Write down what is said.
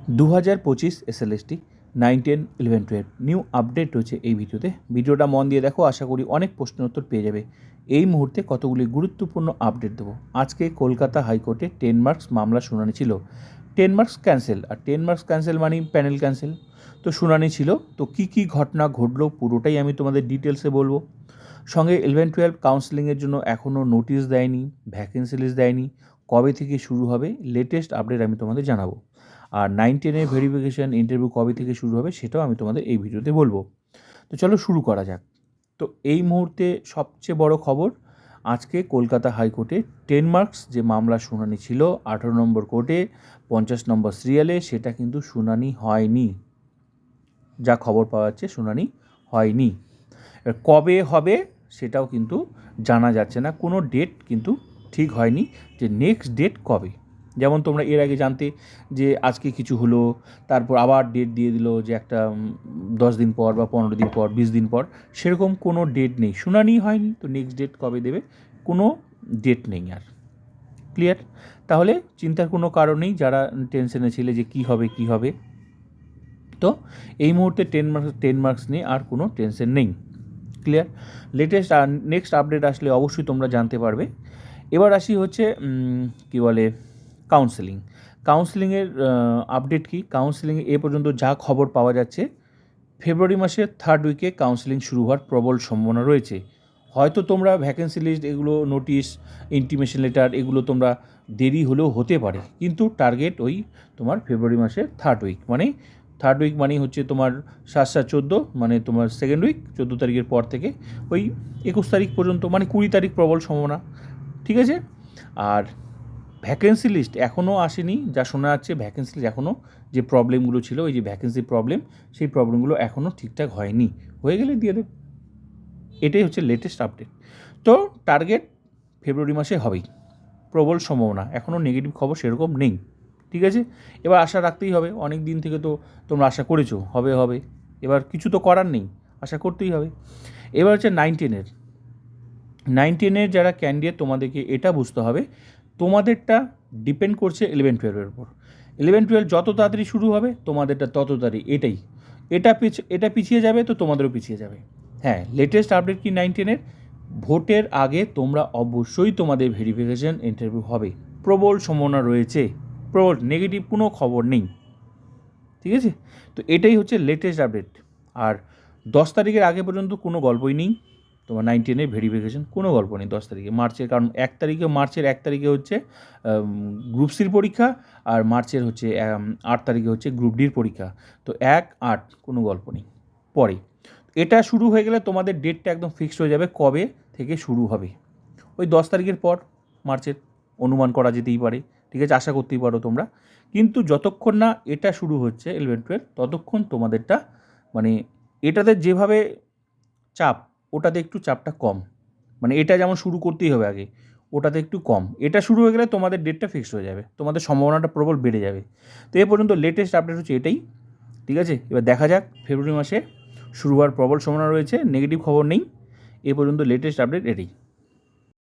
2025 SLST 9, 10, 11, 12 new update রয়েছে এই ভিডিওটা মন দিয়ে দেখো, আশা করি অনেক প্রশ্ন উত্তর পেয়ে যাবে। এই মুহূর্তে কতগুলি গুরুত্বপূর্ণ আপডেট দেবো। আজকে কলকাতা হাইকোর্টে 10 মার্কস মামলা শুনানি ছিল। 10 মার্কস ক্যান্সেল, আর 10 মার্কস ক্যান্সেল মানে প্যানেল ক্যান্সেল। তো শুনানি ছিল, তো কী ঘটনা ঘটলো পুরোটাই আমি তোমাদের ডিটেলসে বলবো। সঙ্গে 11, 12 কাউন্সেলিংয়ের জন্য এখনও নোটিশ দেয়নি, ভ্যাকেন্সি লিস্ট দেয়নি, কবে থেকে শুরু হবে লেটেস্ট আপডেট আমি তোমাদের জানাবো। আর 9, 10 ভেরিফিকেশান ইন্টারভিউ কবে থেকে শুরু হবে সেটাও আমি তোমাদের এই ভিডিওতে বলবো। তো চলো শুরু করা যাক। তো এই মুহূর্তে সবচেয়ে বড় খবর, আজকে কলকাতা হাইকোর্টে 10 মার্কস যে মামলা শুনানি ছিল 18 নম্বর কোর্টে 50 নম্বর সিরিয়ালে, সেটা কিন্তু শুনানি হয়নি। যা খবর পাওয়া যাচ্ছে শুনানি হয়নি। কবে হবে সেটাও কিন্তু জানা যাচ্ছে না, কোনো ডেট কিন্তু ঠিক হয়নি যে নেক্সট ডেট কবে। যেমন তোমরা এর আগে জানতে যে আজকে কিছু হলো, তারপর আবার ডেট দিয়ে দিল যে একটা 10 দিন পর বা 15 দিন পর 20 দিন পর, সেরকম কোনো ডেট নেই, শুনানি হয়নি। তো নেক্সট ডেট কবে দেবে কোনো ডেট নেই আর। ক্লিয়ার? তাহলে চিন্তার কোনো কারণ নেই যারা টেনশনে ছিলে যে কী হবে। তো এই মুহূর্তে 10 মার্কস নিয়ে আর কোনো টেনশন নেই। ক্লিয়ার? লেটেস্ট আর নেক্সট আপডেট আসলে অবশ্যই তোমরা জানতে পারবে। এবার আসি হচ্ছে কী বলে কাউন্সেলিংয়ের আপডেট কী। কাউন্সেলিংয়ে এ পর্যন্ত যা খবর পাওয়া যাচ্ছে, ফেব্রুয়ারি মাসের 3rd উইকে কাউন্সেলিং শুরু হওয়ার প্রবল সম্ভাবনা রয়েছে। হয়তো তোমরা ভ্যাকেন্সি লিস্ট এগুলো, নোটিশ, ইন্টিমেশন লেটার এগুলো তোমরা দেরি হলেও হতে পারে, কিন্তু টার্গেট ওই তোমার ফেব্রুয়ারি মাসের 3rd উইক, মানে 3rd উইক মানে হচ্ছে তোমার 7-14, মানে তোমার 2nd উইক 14 তারিখের পর থেকে ওই 21 তারিখ পর্যন্ত, মানে 20 তারিখ প্রবল সম্ভাবনা। ঠিক আছে? আর ভ্যাকেন্সি লিস্ট এখনও আসেনি, যা শোনা যাচ্ছে ভ্যাকেন্সি লিস্ট এখনও যে প্রবলেমগুলো ছিল, ওই যে ভ্যাকেন্সি প্রবলেম, সেই প্রবলেমগুলো এখনও ঠিকঠাক হয়নি, হয়ে গেলে দিয়ে দেবে। এটাই হচ্ছে লেটেস্ট আপডেট। তো টার্গেট ফেব্রুয়ারি মাসে হবেই, প্রবল সম্ভাবনা, এখনও নেগেটিভ খবর সেরকম নেই। ঠিক আছে? এবার আশা রাখতেই হবে, অনেক দিন থেকে তো তোমরা আশা করেছো হবে, এবার কিছু তো করার নেই, আশা করতেই হবে। এবার হচ্ছে 9, 10 যারা ক্যান্ডিডেট, তোমাদেরকে এটা বুঝতে হবে তোমাদেরটা ডিপেন্ড করছে 11, 12-এর উপর। 11, 12 যত তাড়াতাড়ি শুরু হবে তোমাদেরটা তত তাড়াতাড়ি, এটা পিছিয়ে যাবে তো তোমাদেরও পিছিয়ে যাবে। হ্যাঁ, লেটেস্ট আপডেট কি 9, 10 ভোটের আগে তোমরা অবশ্যই তোমাদের ভেরিফিকেশান ইন্টারভিউ হবে, প্রবল সম্ভাবনা রয়েছে, প্রবল, নেগেটিভ কোনো খবর নেই। ঠিক আছে? তো এটাই হচ্ছে লেটেস্ট আপডেট। আর 10 তারিখের আগে পর্যন্ত কোনো গল্পই নেই তোমার 9, 10 ভেরিফিকেশান, কোনো গল্প নেই 10 তারিখে মার্চের, কারণ মার্চের 1 তারিখে হচ্ছে গ্রুপ সির পরীক্ষা, আর মার্চের হচ্ছে 8 তারিখে হচ্ছে গ্রুপ ডির পরীক্ষা। তো 1-8 কোনো গল্প নেই পরে। এটা শুরু হয়ে গেলে তোমাদের ডেটটা একদম ফিক্সড হয়ে যাবে কবে থেকে শুরু হবে, ওই 10 তারিখের পর মার্চের, অনুমান করা যেতেই পারে। ঠিক আছে? আশা করতেই পারো তোমরা, কিন্তু যতক্ষণ না এটা শুরু হচ্ছে 11, 12 ততক্ষণ তোমাদেরটা, মানে এটাতে যেভাবে চাপ, ওটাতে একটু চাপটা কম, মানে এটা যেমন শুরু করতেই হবে আগে, ওটাতে একটু কম। এটা শুরু হয়ে গেলে তোমাদের ডেটটা ফিক্সড হয়ে যাবে, তোমাদের সম্ভাবনাটা প্রবল বেড়ে যাবে। তো এ পর্যন্ত লেটেস্ট আপডেট হচ্ছে এটাই। ঠিক আছে? এবার দেখা যাক, ফেব্রুয়ারি মাসে শুরু হওয়ার প্রবল সম্ভাবনা রয়েছে, নেগেটিভ খবর নেই। এ পর্যন্ত লেটেস্ট আপডেট এটাই।